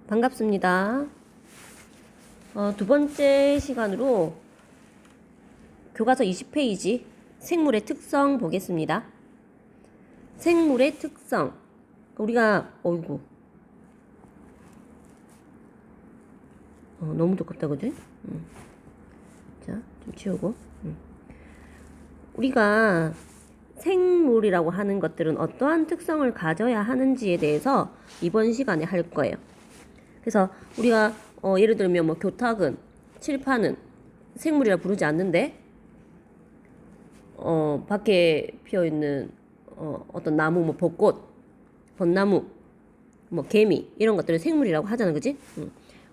반갑습니다. 두 번째 시간으로 교과서 20페이지 생물의 특성 보겠습니다. 생물의 특성. 우리가 너무 두껍다 그지? 자, 좀 치우고. 우리가 생물이라고 하는 것들은 어떠한 특성을 가져야 하는지에 대해서 이번 시간에 할 거예요. 그래서 우리가 예를 들면 교탁은, 칠판은 생물이라 부르지 않는데 밖에 피어있는 어떤 나무, 벚꽃, 벚나무, 개미 이런 것들을 생물이라고 하잖아, 그지?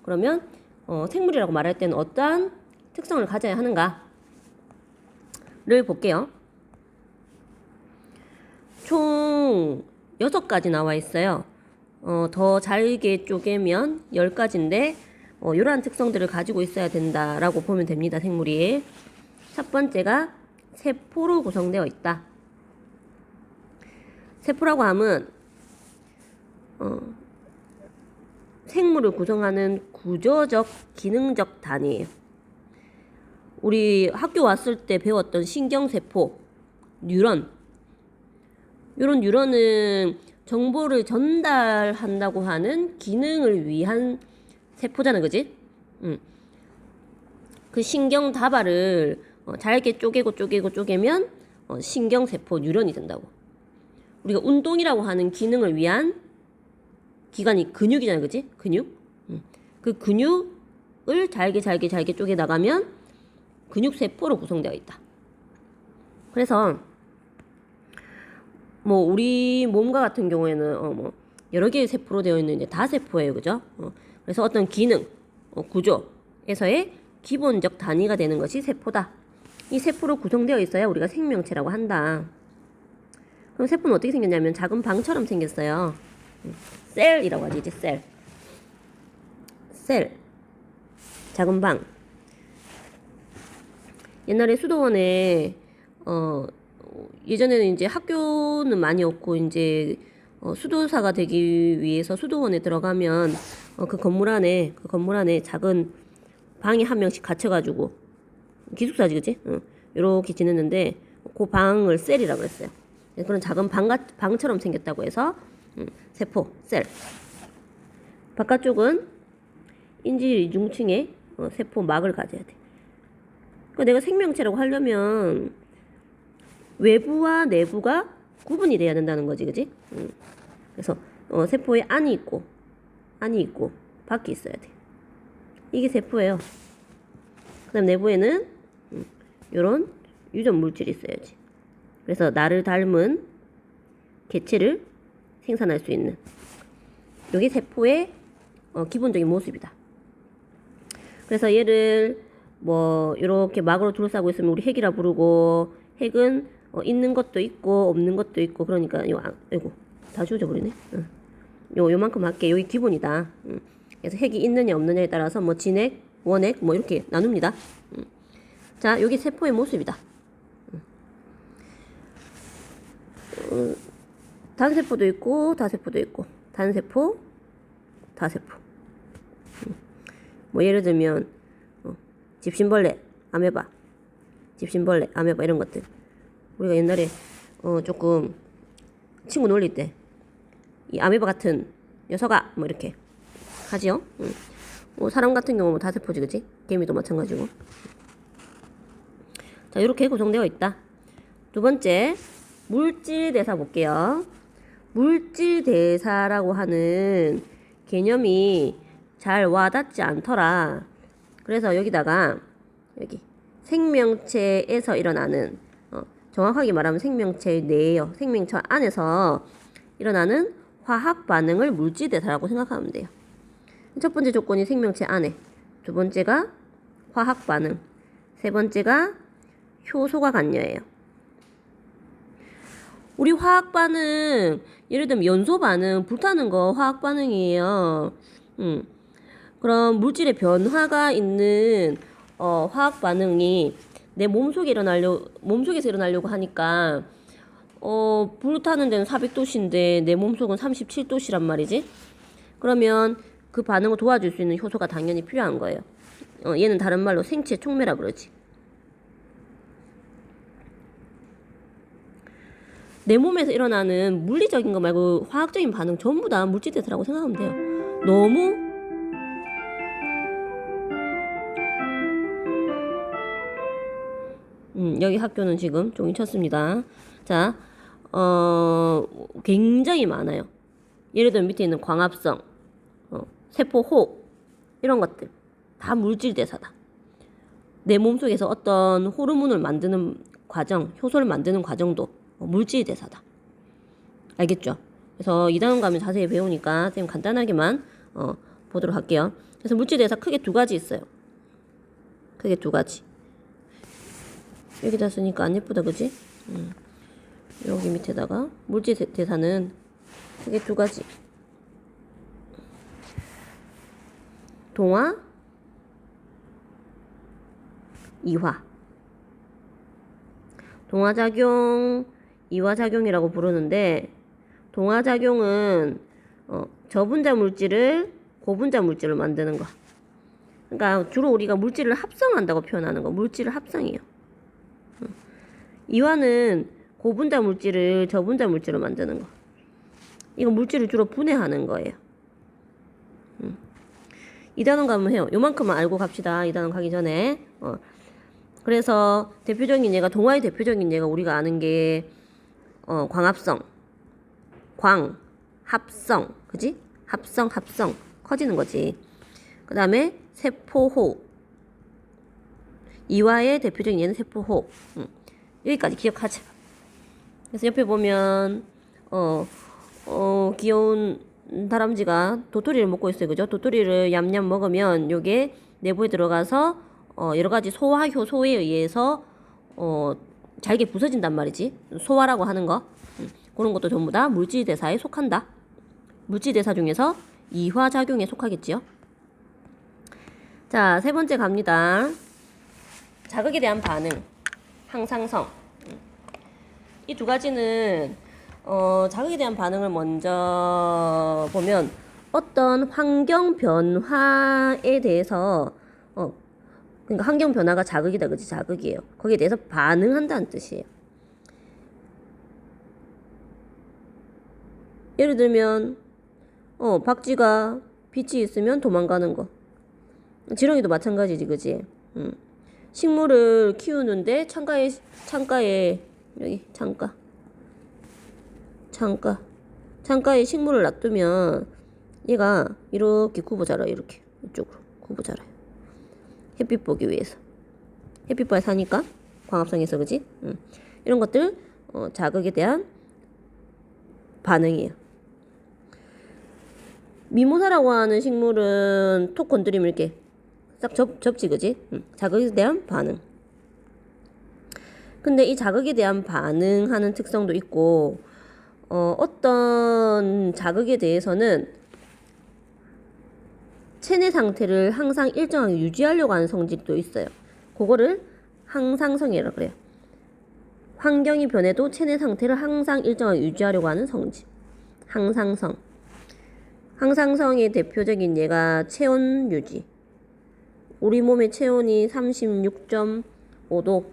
그러면 생물이라고 말할 때는 어떠한 특성을 가져야 하는가를 볼게요. 총 6가지 나와 있어요. 더 잘게 쪼개면 10가지인데 이러한 특성들을 가지고 있어야 된다라고 보면 됩니다. 생물이. 첫 번째가 세포로 구성되어 있다. 세포라고 하면 생물을 구성하는 구조적, 기능적 단위예요. 우리 학교 왔을 때 배웠던 신경세포, 뉴런. 이런 뉴런은 정보를 전달한다고 하는 기능을 위한 세포잖아, 그지? 그 신경 다발을 잘게 쪼개면 신경세포 뉴런이 된다고. 우리가 운동이라고 하는 기능을 위한 기관이 근육이잖아, 그지? 근육. 그 근육을 잘게 쪼개 나가면 근육세포로 구성되어 있다. 그래서 우리 몸과 같은 경우에는 여러 개의 세포로 되어 있는 다세포예요, 그죠? 그래서 어떤 기능, 구조에서의 기본적 단위가 되는 것이 세포다. 이 세포로 구성되어 있어야 우리가 생명체라고 한다. 그럼 세포는 어떻게 생겼냐면 작은 방처럼 생겼어요. 셀이라고 하지, 이제 셀. 작은 방. 옛날에 수도원에 예전에는 이제 학교는 많이 없고 이제 수도사가 되기 위해서 수도원에 들어가면 그 건물 안에 작은 방이 한 명씩 갇혀가지고 기숙사지, 그치? 요렇게 지냈는데 그 방을 셀이라고 했어요. 그런 작은 방처럼 생겼다고 해서 세포, 셀. 바깥쪽은 인지 이중층의 세포막을 가져야 돼. 그러니까 내가 생명체라고 하려면 외부와 내부가 구분이 돼야 된다는 거지, 그지? 그래서 세포에 안이 있고 밖이 있어야 돼. 이게 세포예요. 그다음 내부에는 이런 유전 물질이 있어야지. 그래서 나를 닮은 개체를 생산할 수 있는 이게 세포의 기본적인 모습이다. 그래서 얘를 이렇게 막으로 둘러싸고 있으면 우리 핵이라 부르고, 핵은 있는 것도 있고 없는 것도 있고, 그러니까 아이고 다 지워져 버리네. 요만큼 할게. 여기 기본이다. 그래서 핵이 있느냐 없느냐에 따라서 진핵, 원핵 이렇게 나눕니다. 자, 여기 세포의 모습이다. 단세포도 있고 다세포도 있고, 단세포, 다세포. 예를 들면 집신벌레, 아메바, 이런 것들. 우리가 옛날에 조금 친구 놀릴 때 이 아메바 같은 녀석아 이렇게 하지요. 사람 같은 경우 다세포지, 그치? 개미도 마찬가지고. 자, 이렇게 구성되어 있다. 두 번째, 물질 대사 볼게요. 물질 대사라고 하는 개념이 잘 와닿지 않더라. 그래서 여기다가 여기 생명체에서 일어나는, 정확하게 말하면 생명체 내에요. 생명체 안에서 일어나는 화학 반응을 물질 대사라고 생각하면 돼요. 첫 번째 조건이 생명체 안에, 두 번째가 화학 반응, 세 번째가 효소가 관여예요. 우리 화학 반응, 예를 들면 연소 반응, 불타는 거 화학 반응이에요. 그럼 물질의 변화가 있는 화학 반응이 내 몸속에서 일어나려고 하니까 불타는 데는 400도씨인데 내 몸속은 37도씨란 말이지. 그러면 그 반응을 도와줄 수 있는 효소가 당연히 필요한 거예요. 얘는 다른 말로 생체 촉매라 그러지. 내 몸에서 일어나는 물리적인 거 말고 화학적인 반응 전부 다 물질대사라고 생각하면 돼요. 너무 여기 학교는 지금 종이 쳤습니다. 자, 굉장히 많아요. 예를 들면 밑에 있는 광합성, 세포 호흡 이런 것들 다 물질대사다. 내 몸속에서 어떤 호르몬을 만드는 과정, 효소를 만드는 과정도 물질대사다. 알겠죠? 그래서 2단원 가면 자세히 배우니까 쌤 간단하게만 보도록 할게요. 그래서 물질대사 크게 두 가지 있어요. 크게 두 가지. 여기다 쓰니까 안 예쁘다, 그지? 여기 밑에다가 물질대사는 크게 두 가지. 동화, 이화. 동화작용, 이화작용이라고 부르는데 동화작용은 저분자 물질을 고분자 물질로 만드는 거. 그러니까 주로 우리가 물질을 합성한다고 표현하는 거. 물질을 합성이에요. 이화는 고분자 물질을 저분자 물질로 만드는 거. 이거 물질을 주로 분해하는 거예요. 2단원 가면 해요. 요만큼만 알고 갑시다. 2단원 가기 전에. 그래서 대표적인 예가 동화의 대표적인 예가 우리가 아는 게 광합성, 광, 합성, 그지? 합성 커지는 거지. 그 다음에 세포호흡. 이화의 대표적인 예는 세포호흡. 여기까지 기억하자. 그래서 옆에 보면 귀여운 다람쥐가 도토리를 먹고 있어요. 그죠? 도토리를 얌얌 먹으면 요게 내부에 들어가서 여러 가지 소화 효소에 의해서 잘게 부서진단 말이지. 소화라고 하는 거. 그런 것도 전부 다 물질대사에 속한다. 물질대사 중에서 이화작용에 속하겠지요. 자, 세 번째 갑니다. 자극에 대한 반응, 항상성. 이 두 가지는 자극에 대한 반응을 먼저 보면 어떤 환경 변화에 대해서 그러니까 환경 변화가 자극이다, 그치? 자극이에요. 거기에 대해서 반응한다는 뜻이에요. 예를 들면 박쥐가 빛이 있으면 도망가는 거. 지렁이도 마찬가지지, 그치? 식물을 키우는데 창가에 여기 창가에 식물을 놔두면 얘가 이렇게 굽어 자라요. 이렇게 이쪽으로 굽어 자라요. 햇빛 보기 위해서. 햇빛바에 사니까 광합성에서, 그지? 이런 것들 자극에 대한 반응이에요. 미모사라고 하는 식물은 톡 건드리면 이렇게 싹 접지, 그지? 자극에 대한 반응. 근데 이 자극에 대한 반응하는 특성도 있고 어떤 자극에 대해서는 체내 상태를 항상 일정하게 유지하려고 하는 성질도 있어요. 그거를 항상성이라고 그래요. 환경이 변해도 체내 상태를 항상 일정하게 유지하려고 하는 성질. 항상성. 항상성의 대표적인 예가 체온 유지. 우리 몸의 체온이 36.5도.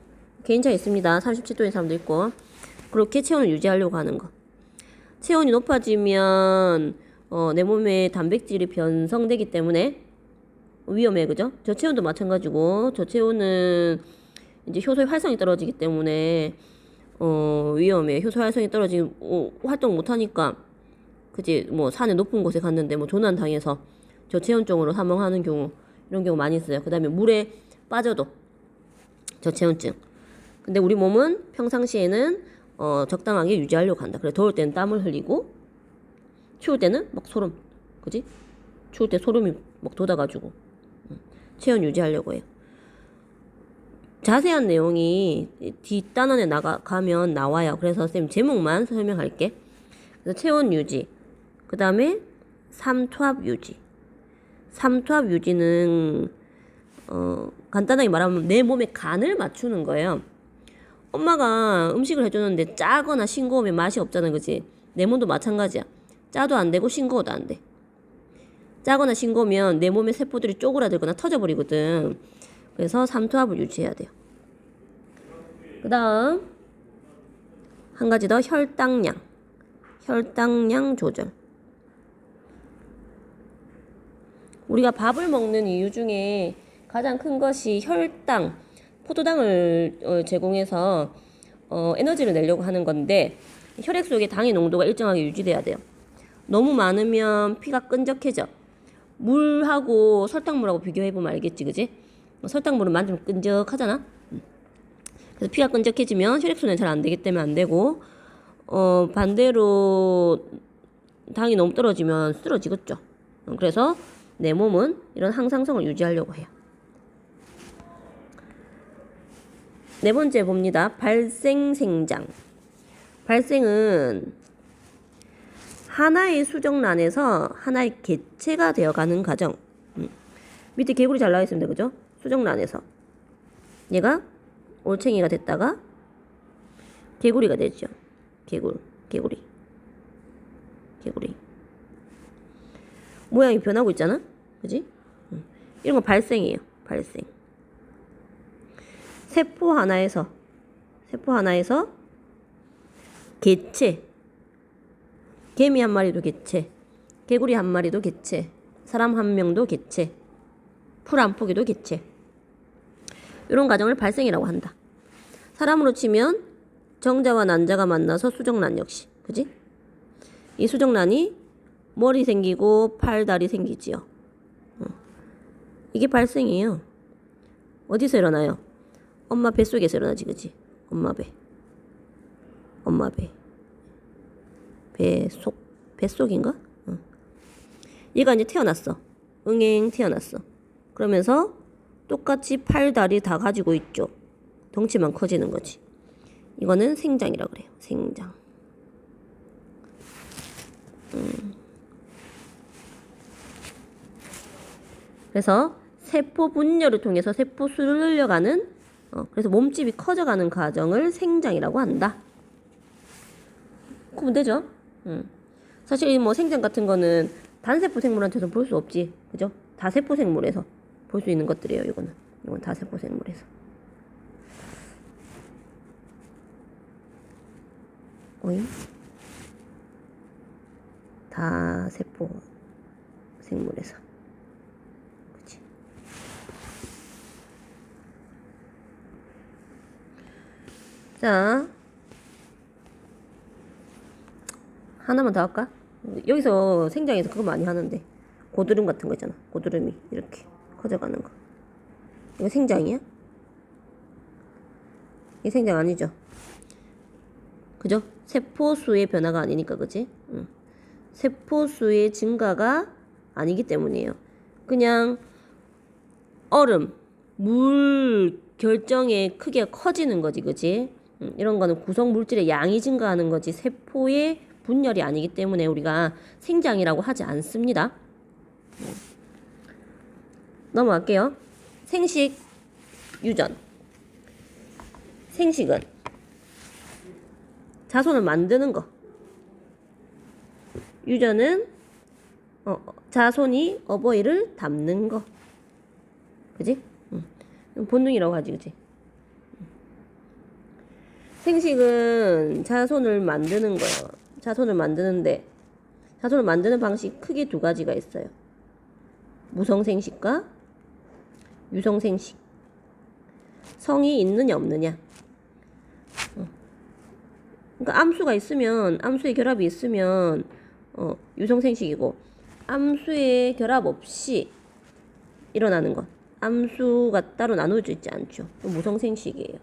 개인차 있습니다. 37도인 사람도 있고. 그렇게 체온을 유지하려고 하는 거. 체온이 높아지면 내 몸에 단백질이 변성되기 때문에 위험해, 그죠? 저체온도 마찬가지고 저체온은 이제 효소의 활성이 떨어지기 때문에 위험해. 효소 활성이 떨어지면 활동 못하니까, 그치? 뭐 산에 높은 곳에 갔는데 뭐 조난 당해서 저체온증으로 사망하는 경우, 이런 경우 많이 있어요. 그 다음에 물에 빠져도 저체온증. 근데 우리 몸은 평상시에는 적당하게 유지하려고 한다. 그래, 더울 때는 땀을 흘리고 추울 때는 막 소름, 그지? 추울 때 소름이 막 돋아가지고 체온 유지하려고 해요. 자세한 내용이 뒷단원에 가면 나와요. 그래서 쌤 제목만 설명할게. 그래서 체온 유지, 그 다음에 삼투압 유지. 삼투압 유지는 간단하게 말하면 내 몸의 간을 맞추는 거예요. 엄마가 음식을 해주는데 짜거나 싱거우면 맛이 없잖아, 그치? 내 몸도 마찬가지야. 짜도 안 되고 싱거워도 안 돼. 짜거나 싱거우면 내 몸의 세포들이 쪼그라들거나 터져버리거든. 그래서 삼투압을 유지해야 돼요. 그 다음 한 가지 더, 혈당량. 혈당량 조절. 우리가 밥을 먹는 이유 중에 가장 큰 것이 혈당, 포도당을 제공해서 에너지를 내려고 하는 건데, 혈액 속에 당의 농도가 일정하게 유지돼야 돼요. 너무 많으면 피가 끈적해져. 물하고 설탕물하고 비교해보면 알겠지, 그지? 설탕물은 만지면 끈적하잖아. 그래서 피가 끈적해지면 혈액순환이 잘 안 되기 때문에 안 되고, 반대로 당이 너무 떨어지면 쓰러지겠죠. 그래서 내 몸은 이런 항상성을 유지하려고 해요. 네 번째 봅니다. 발생생장. 발생은 하나의 수정란에서 하나의 개체가 되어가는 과정. 밑에 개구리 잘 나와 있습니다. 그죠? 수정란에서 얘가 올챙이가 됐다가 개구리가 되죠. 개구리. 모양이 변하고 있잖아. 그지? 이런 거 발생이에요. 발생. 세포 하나에서 개체. 개미 한 마리도 개체. 개구리 한 마리도 개체. 사람 한 명도 개체. 풀 한 포기도 개체. 이런 과정을 발생이라고 한다. 사람으로 치면 정자와 난자가 만나서 수정란 역시. 그지? 이 수정란이 머리 생기고 팔, 다리 생기지요. 이게 발생이에요. 어디서 일어나요? 엄마 뱃속에서 일어나지, 그지? 엄마 배. 뱃속인가? 얘가 이제 태어났어. 응행 태어났어. 그러면서 똑같이 팔, 다리 다 가지고 있죠. 덩치만 커지는 거지. 이거는 생장이라고 그래요. 생장. 그래서 세포 분열을 통해서 세포 수를 늘려가는, 그래서 몸집이 커져가는 과정을 생장이라고 한다. 그럼 되죠? 사실 뭐 생장 같은 거는 단세포 생물한테서 볼 수 없지, 그죠? 다세포 생물에서 볼 수 있는 것들이에요. 이건 다세포 생물에서. 오잉? 다세포 생물에서. 그치? 자, 하나만 더 할까? 여기서 생장에서 그거 많이 하는데, 고드름 같은 거 있잖아. 고드름이 이렇게 커져가는 거. 이거 생장이야? 이게 생장 아니죠? 그죠? 세포수의 변화가 아니니까, 그지? 세포수의 증가가 아니기 때문이에요. 그냥 얼음, 물 결정의 크기가 커지는 거지, 그지? 이런 거는 구성 물질의 양이 증가하는 거지, 세포의 분열이 아니기 때문에 우리가 생장이라고 하지 않습니다. 넘어갈게요. 생식, 유전. 생식은 자손을 만드는 거. 유전은 자손이 어버이를 닮는 거. 그지? 본능이라고 하지, 그지? 생식은 자손을 만드는 거예요. 자손을 만드는데, 자손을 만드는 방식 크게 두 가지가 있어요. 무성생식과 유성생식. 성이 있느냐 없느냐. 그러니까 암수가 있으면, 암수의 결합이 있으면 유성생식이고, 암수의 결합 없이 일어나는 것, 암수가 따로 나눠져 있지 않죠. 무성생식이에요.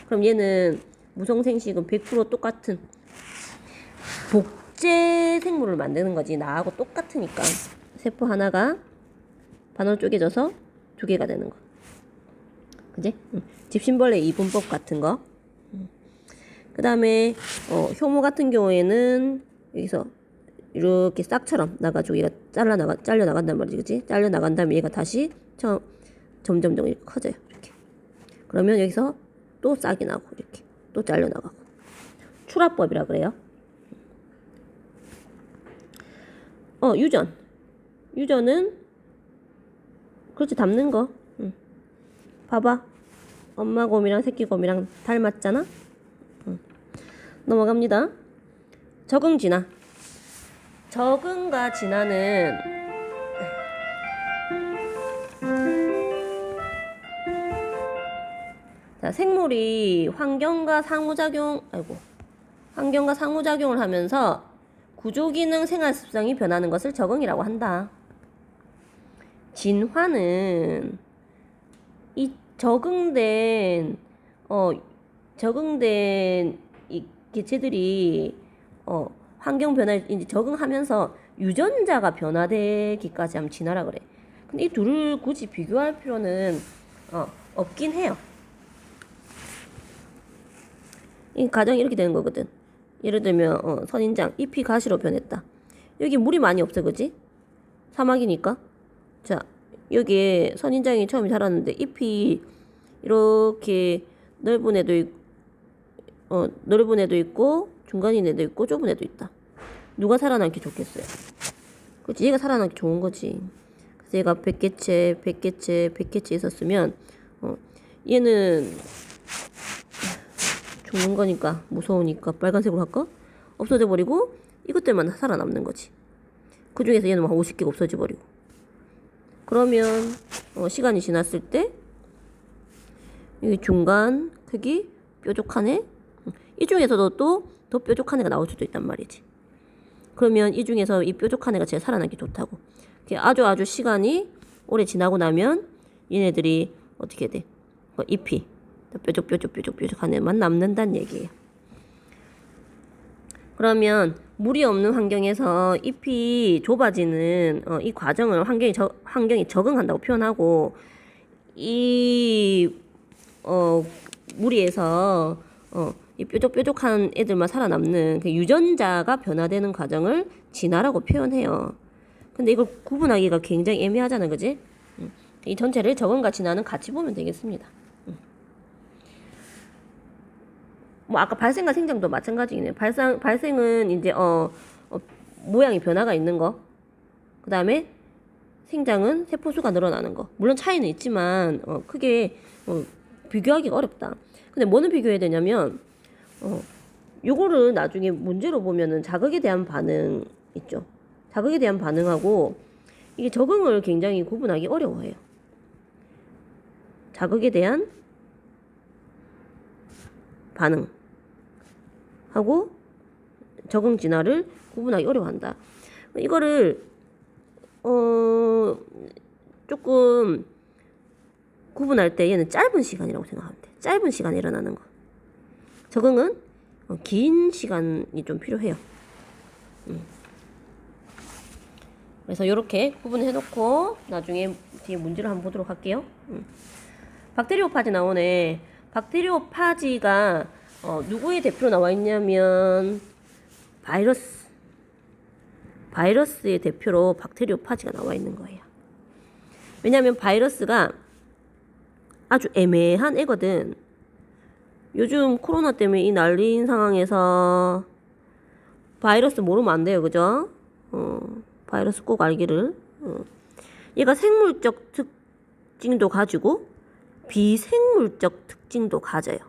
그럼 얘는 무성생식은 100% 똑같은 복제 생물을 만드는 거지. 나하고 똑같으니까. 세포 하나가 반으로 쪼개져서 두 개가 되는 거. 그지? 집신벌레 이분법 같은 거. 그 다음에 효모 같은 경우에는 여기서 이렇게 싹처럼 나가지고 얘가 잘려 나간단 말이지, 그치? 잘려 나간 다음에 얘가 다시 점점 이렇게 커져요. 이렇게. 그러면 여기서 또 싹이 나고 이렇게 또 잘려 나가고. 출합법이라 그래요. 유전. 유전은 그렇지, 담는 거. 응. 봐봐. 엄마 곰이랑 새끼 곰이랑 닮았잖아. 응. 넘어갑니다. 적응 진화. 적응과 진화는 자, 생물이 환경과 상호작용을 하면서 구조기능 생활습성이 변하는 것을 적응이라고 한다. 진화는 이 적응된 이 개체들이 환경 변화에 이제 적응하면서 유전자가 변화되기까지 하면 진화라 그래. 근데 이 둘을 굳이 비교할 필요는 없긴 해요. 이 가정이 이렇게 되는 거거든. 예를 들면 선인장 잎이 가시로 변했다. 여기 물이 많이 없어, 그지? 사막이니까. 자, 여기에 선인장이 처음에 자랐는데 잎이 이렇게 넓은 애도 있고 중간인 애도 있고 좁은 애도 있다. 누가 살아남기 좋겠어요? 그렇지, 얘가 살아남기 좋은 거지. 그래서 얘가 100개체 있었으면 얘는 죽는 거니까 무서우니까 빨간색으로 할까? 없어져 버리고 이것들만 살아남는 거지. 그 중에서 얘는 한 50개가 없어져 버리고. 그러면 시간이 지났을 때 여기 중간 크기 뾰족한 애, 이 중에서도 또 더 뾰족한 애가 나올 수도 있단 말이지. 그러면 이 중에서 이 뾰족한 애가 제일 살아남기 좋다고. 아주 시간이 오래 지나고 나면 얘네들이 어떻게 돼? 잎이 뾰족한 애만 남는다는 얘기예요. 그러면 물이 없는 환경에서 잎이 좁아지는 이 과정을 환경이 적응한다고 표현하고, 이 무리에서 이 뾰족한 애들만 살아남는 그 유전자가 변화되는 과정을 진화라고 표현해요. 근데 이걸 구분하기가 굉장히 애매하잖아, 그지? 이 전체를 적응과 진화는 같이 보면 되겠습니다. 뭐 아까 발생과 생장도 마찬가지네요. 발생은 이제 모양이 변화가 있는 거. 그 다음에 생장은 세포수가 늘어나는 거. 물론 차이는 있지만 크게 비교하기가 어렵다. 근데 뭐는 비교해야 되냐면 요거를 나중에 문제로 보면은 자극에 대한 반응 있죠. 자극에 대한 반응하고 이게 적응을 굉장히 구분하기 어려워해요. 자극에 대한 반응하고 적응 진화를 구분하기 어려워한다. 이거를 조금 구분할 때 얘는 짧은 시간이라고 생각하면 돼. 짧은 시간에 일어나는 거. 적응은 긴 시간이 좀 필요해요. 그래서 이렇게 구분해 놓고 나중에 뒤에 문제를 한번 보도록 할게요. 박테리오파지 나오네. 박테리오파지가 누구의 대표로 나와 있냐면 바이러스의 대표로 박테리오파지가 나와 있는 거예요. 왜냐하면 바이러스가 아주 애매한 애거든. 요즘 코로나 때문에 이 난리인 상황에서 바이러스 모르면 안 돼요, 그죠? 바이러스 꼭 알기를. 얘가 생물적 특징도 가지고 비생물적 특징도 가져요.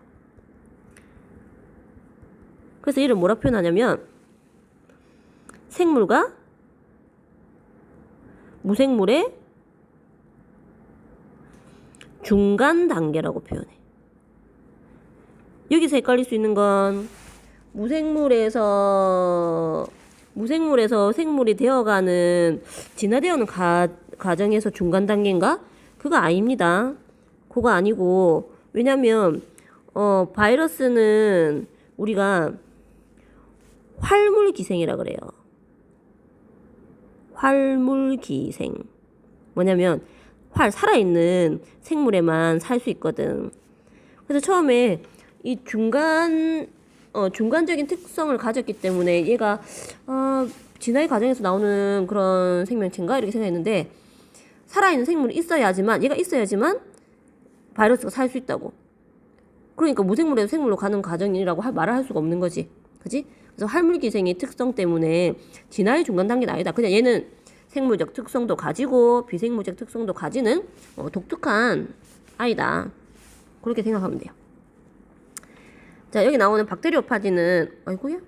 그래서 얘를 뭐라 표현하냐면 생물과 무생물의 중간 단계라고 표현해. 여기서 헷갈릴 수 있는 건 무생물에서 생물이 되어가는 진화되어는 과정에서 중간 단계인가? 그거 아닙니다. 그거 아니고, 왜냐면 바이러스는 우리가 활물기생이라 그래요. 활물기생. 뭐냐면 살아있는 생물에만 살 수 있거든. 그래서 처음에 이 중간적인 특성을 가졌기 때문에 얘가 진화의 과정에서 나오는 그런 생명체인가 이렇게 생각했는데, 살아있는 생물이 얘가 있어야지만 바이러스가 살 수 있다고. 그러니까 무생물에서 생물로 가는 과정이라고 말을 할 수가 없는 거지. 그지? 그래서 활물기생의 특성 때문에 진화의 중간 단계는 아니다. 그냥 얘는 생물적 특성도 가지고 비생물적 특성도 가지는 독특한 아이다. 그렇게 생각하면 돼요. 자, 여기 나오는 박테리오파지는 아이고야.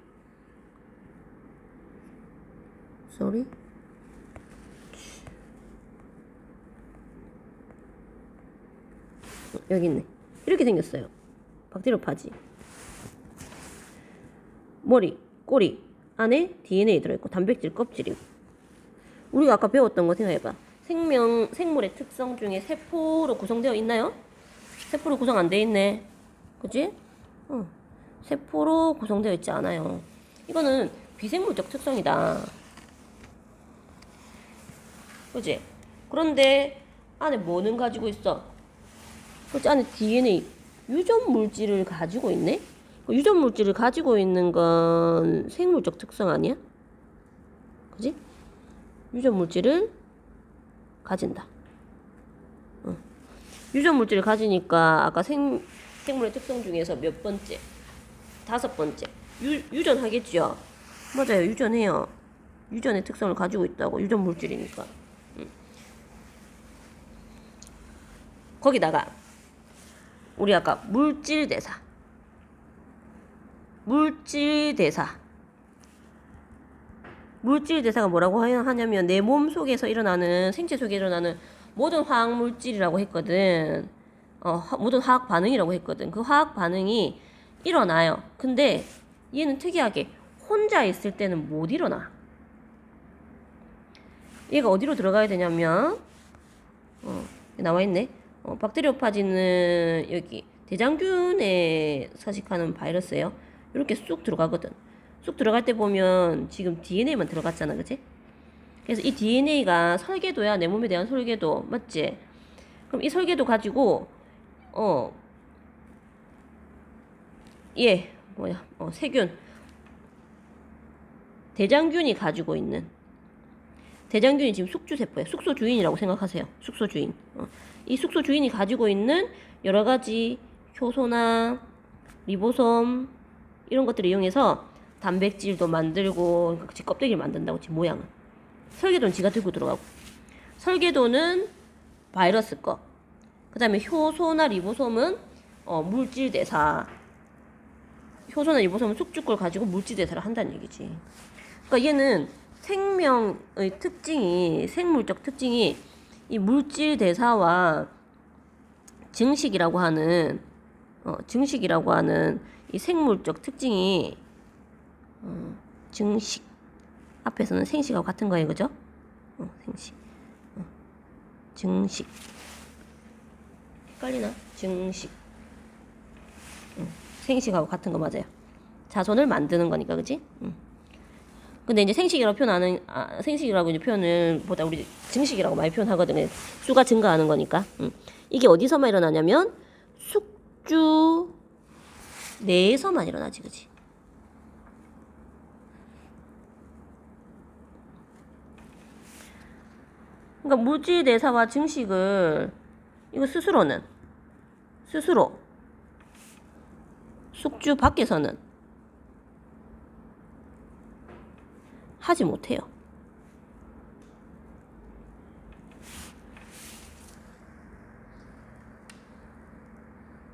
sorry. 여기 있네. 이렇게 생겼어요. 박테리오파지. 머리, 꼬리 안에 DNA 들어있고 단백질 껍질이고. 우리가 아까 배웠던 거 생각해봐. 생물의 특성 중에 세포로 구성되어 있나요? 세포로 구성 안 돼 있네. 그치? 세포로 구성되어 있지 않아요. 이거는 비생물적 특성이다. 그치? 그런데 안에 뭐는 가지고 있어? 그치? 안에 DNA, 유전 물질을 가지고 있네? 유전 물질을 가지고 있는 건 생물적 특성 아니야? 그치? 유전 물질을 가진다. 유전 물질을 가지니까 아까 생물의 특성 중에서 몇 번째? 5번째. 유전하겠죠? 맞아요. 유전해요. 유전의 특성을 가지고 있다고. 유전 물질이니까. 거기다가 우리 아까 물질대사. 물질대사가 뭐라고 하냐면 내 몸 속에서 일어나는 생체 속에 일어나는 모든 화학 물질이라고 했거든. 모든 화학 반응이라고 했거든. 그 화학 반응이 일어나요. 근데 얘는 특이하게 혼자 있을 때는 못 일어나. 얘가 어디로 들어가야 되냐면 나와 있네. 박테리오파지는 여기 대장균에 서식하는 바이러스예요. 이렇게 쑥 들어가거든. 쑥 들어갈 때 보면 지금 DNA만 들어갔잖아, 그치? 그래서 이 DNA가 설계도야. 내 몸에 대한 설계도. 맞지? 그럼 이 설계도 가지고 세균 대장균이 가지고 있는 대장균이 지금 숙주세포야. 숙소주인이라고 생각하세요. 숙소주인. 이 숙소주인이 가지고 있는 여러 가지 효소나 리보솜 이런 것들을 이용해서 단백질도 만들고 지 껍데기를 만든다고 지 모양은. 설계도는 지가 들고 들어가고. 설계도는 바이러스 거. 그 다음에 효소나 리보솜은 물질대사. 효소나 리보솜은 숙주 걸 가지고 물질대사를 한다는 얘기지. 그러니까 얘는 생명의 특징이 생물적 특징이 이 물질대사와 증식이라고 하는 이 생물적 특징이 증식 앞에서는 생식하고 같은 거예요, 그죠? 생식, 증식 헷갈리나? 증식, 생식하고 같은 거 맞아요. 자손을 만드는 거니까, 그지? 근데 이제 생식이라고 이제 표현을 보다 우리 증식이라고 많이 표현하거든요. 수가 증가하는 거니까. 이게 어디서만 일어나냐면 숙주 내에서만 일어나지, 그지? 그러니까 물질 대사와 증식을 이거 스스로 숙주 밖에서는 하지 못해요.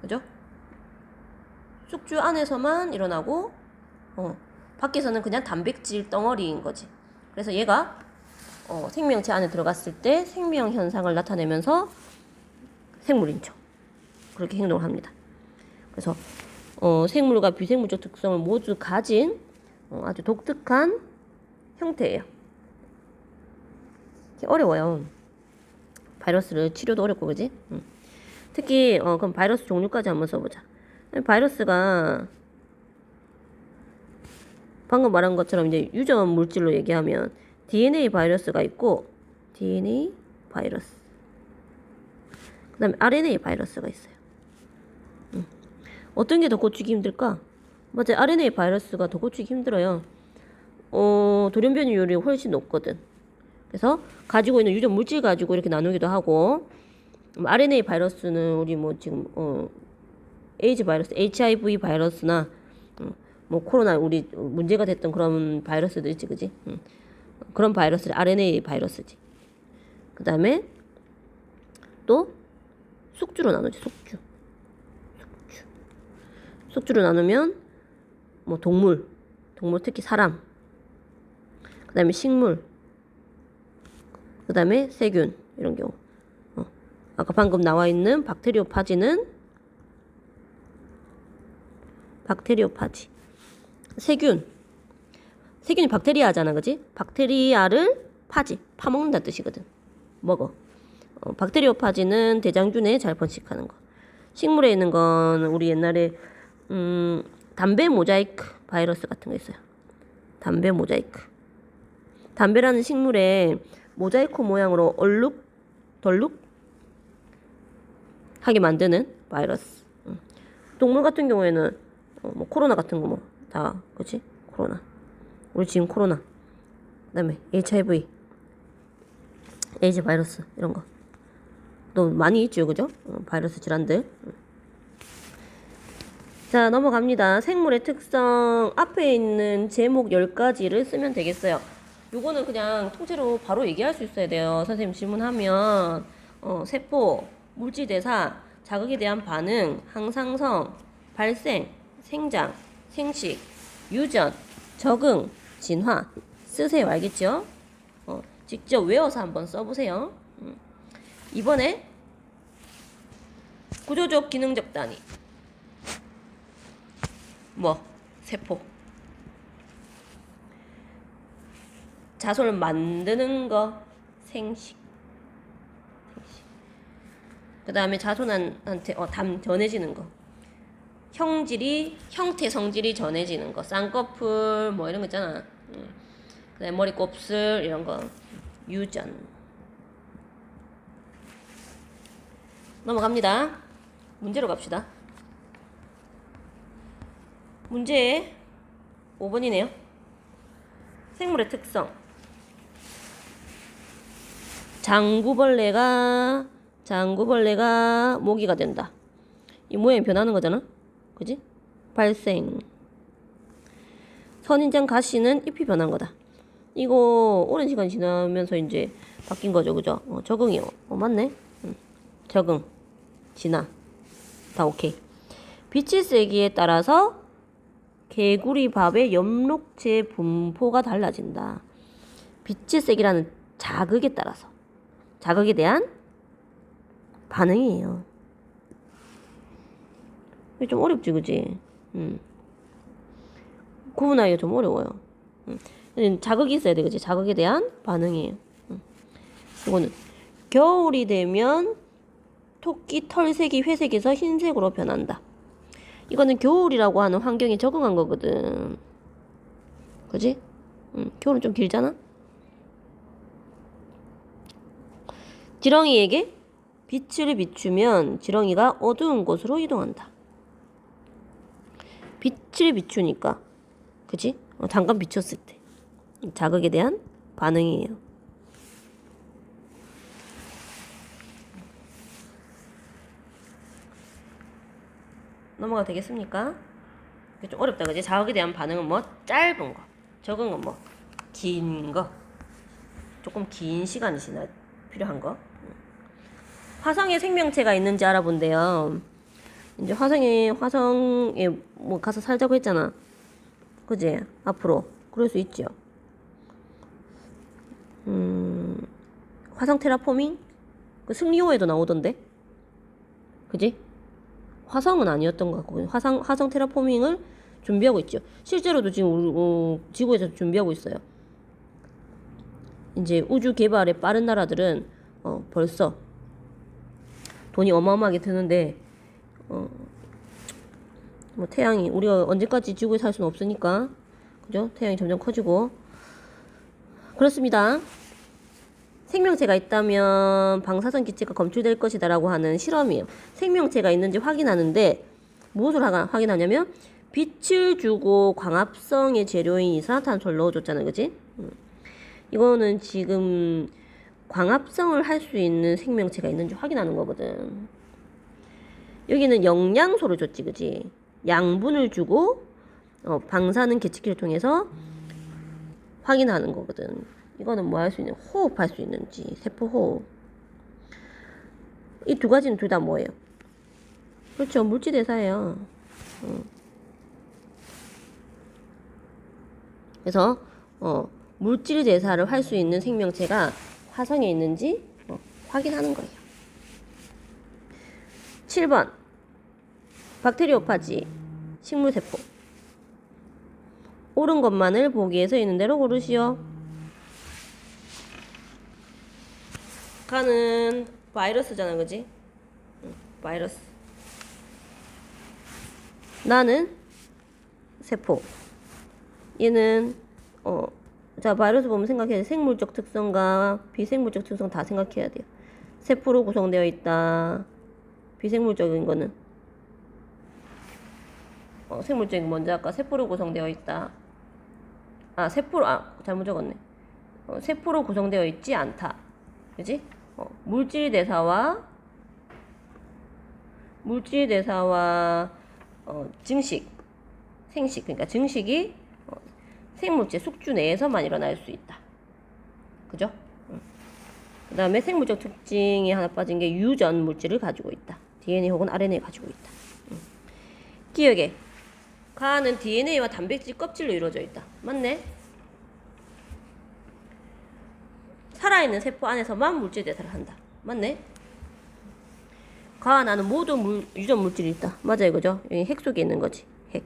그죠? 숙주 안에서만 일어나고 밖에서는 그냥 단백질 덩어리인 거지. 그래서 얘가 생명체 안에 들어갔을 때 생명 현상을 나타내면서 생물인 척 그렇게 행동을 합니다. 그래서 생물과 비생물적 특성을 모두 가진 아주 독특한 형태예요. 어려워요. 바이러스를 치료도 어렵고, 그지? 특히 그럼 바이러스 종류까지 한번 써보자. 바이러스가 방금 말한 것처럼 이제 유전 물질로 얘기하면 DNA 바이러스가 있고 DNA 바이러스, 그 다음에 RNA 바이러스가 있어요. 어떤 게 더 고치기 힘들까? 맞아요. RNA 바이러스가 더 고치기 힘들어요. 돌연 변이율이 훨씬 높거든. 그래서 가지고 있는 유전 물질 가지고 이렇게 나누기도 하고, RNA 바이러스는 우리 지금 에이즈 바이러스, HIV 바이러스나 뭐 코로나 우리 문제가 됐던 그런 바이러스들 있지, 그지? 그런 바이러스, RNA 바이러스지. 그 다음에 또 숙주로 나누지, 숙주. 숙주로 나누면 뭐 동물 특히 사람. 그 다음에 식물. 그 다음에 세균 이런 경우. 아까 방금 나와 있는 박테리오파지는 박테리오파지. 세균이 박테리아잖아, 그지? 박테리아를 파먹는다는 뜻이거든. 먹어. 박테리오파지는 대장균에 잘 번식하는 거. 식물에 있는 건 우리 옛날에 담배 모자이크 바이러스 같은 거 있어요. 담배 모자이크. 담배라는 식물에 모자이크 모양으로 덜룩 하게 만드는 바이러스. 동물 같은 경우에는 뭐 코로나 같은 거 뭐 다 그치? 코로나. 우리 지금 코로나. 그다음에 HIV, 에이즈 바이러스 이런 거. 또 많이 있죠, 그죠? 바이러스 질환들. 자, 넘어갑니다. 생물의 특성 앞에 있는 제목 10가지를 쓰면 되겠어요. 요거는 그냥 통째로 바로 얘기할 수 있어야 돼요. 선생님 질문하면 세포, 물질대사, 자극에 대한 반응, 항상성, 발생, 생장, 생식, 유전, 적응, 진화 쓰세요. 알겠죠? 직접 외워서 한번 써보세요. 이번에 구조적 기능적 단위 세포. 자손을 만드는 거 생식. 그 다음에 자손한테 전해지는 거. 형태 성질이 전해지는 거. 쌍꺼풀 뭐 이런 거 있잖아. 그 다음에 머리 곱슬 이런 거. 유전. 넘어갑니다. 문제로 갑시다. 문제 5번이네요. 생물의 특성. 장구벌레가 모기가 된다. 이 모양이 변하는 거잖아. 그지? 발생. 선인장 가시는 잎이 변한 거다. 이거 오랜 시간 지나면서 이제 바뀐 거죠. 그죠? 적응이요. 맞네. 적응. 진화. 다 오케이. 빛의 세기에 따라서 개구리 밥의 엽록체 분포가 달라진다. 빛의 세기라는 자극에 따라서. 자극에 대한 반응이에요. 좀 어렵지, 그지? 구분하기가 좀 어려워요. 자극이 있어야 돼, 그지? 자극에 대한 반응이에요. 이거는 겨울이 되면 토끼 털색이 회색에서 흰색으로 변한다. 이거는 겨울이라고 하는 환경에 적응한 거거든. 그지? 겨울은 좀 길잖아? 지렁이에게 빛을 비추면 지렁이가 어두운 곳으로 이동한다. 빛을 비추니까, 그지? 잠깐 비췄을 때. 자극에 대한 반응이에요. 넘어가도 되겠습니까? 좀 어렵다, 그지? 자극에 대한 반응은 짧은 거. 적응은 긴 거. 조금 긴 시간이 필요한 거. 화성에 생명체가 있는지 알아본대요. 이제 화성에 가서 살자고 했잖아. 그지? 앞으로. 그럴 수 있죠. 화성 테라포밍? 그 승리호에도 나오던데? 그지? 화성은 아니었던 것 같고, 화성 테라포밍을 준비하고 있죠. 실제로도 지금 지구에서 준비하고 있어요. 이제 우주 개발에 빠른 나라들은 벌써 돈이 어마어마하게 드는데 태양이 우리가 언제까지 지구에 살 수는 없으니까, 그죠? 태양이 점점 커지고 그렇습니다. 생명체가 있다면 방사선 기체가 검출될 것이다라고 하는 실험이에요. 생명체가 있는지 확인하는데 무엇을 확인하냐면 빛을 주고 광합성의 재료인 이산화탄소를 넣어줬잖아요, 그지? 이거는 지금 광합성을 할 수 있는 생명체가 있는지 확인하는 거거든. 여기는 영양소를 줬지, 그지? 양분을 주고 방사능 계측기를 통해서 확인하는 거거든. 이거는 뭐 할 수 있는, 호흡할 수 있는지, 세포 호흡. 이 두 가지는 둘 다 뭐예요? 그렇죠. 물질대사예요. 그래서 물질대사를 할 수 있는 생명체가 화성에 있는지 확인하는 거예요. 7번 박테리오파지 식물세포. 옳은 것만을 보기에서 있는 대로 고르시오. 가는 바이러스잖아, 그지? 바이러스. 나는 세포. 얘는 자, 바이러스 보면 생각해야 돼. 생물적 특성과 비생물적 특성 다 생각해야 돼요. 세포로 구성되어 있다. 비생물적인 거는 생물적인 거 먼저 할까? 세포로 구성되어 있다. 잘못 적었네. 세포로 구성되어 있지 않다. 그지? 물질대사와 증식, 생식, 그러니까 증식이 생물체 숙주 내에서만 일어날 수 있다. 그죠? 그 다음에 생물적 특징이 하나 빠진 게 유전 물질을 가지고 있다. DNA 혹은 RNA 가지고 있다. 기억에 가는 DNA와 단백질 껍질로 이루어져 있다. 맞네? 살아있는 세포 안에서만 물질 대사를 한다. 맞네? 가나는 모든 유전 물질이 있다. 맞아요, 그죠? 여기 핵 속에 있는 거지. 핵.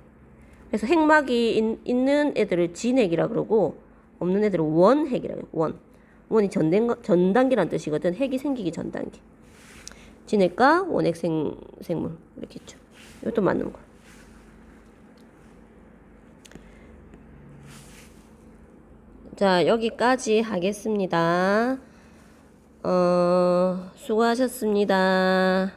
그래서 핵막이 있는 애들을 진핵이라 그러고 없는 애들은 원핵이라고 해요. 원이 전단계란 뜻이거든. 핵이 생기기 전 단계. 진핵과 원핵 생물 이렇게 있죠. 이것도 맞는 거. 자, 여기까지 하겠습니다. 수고하셨습니다.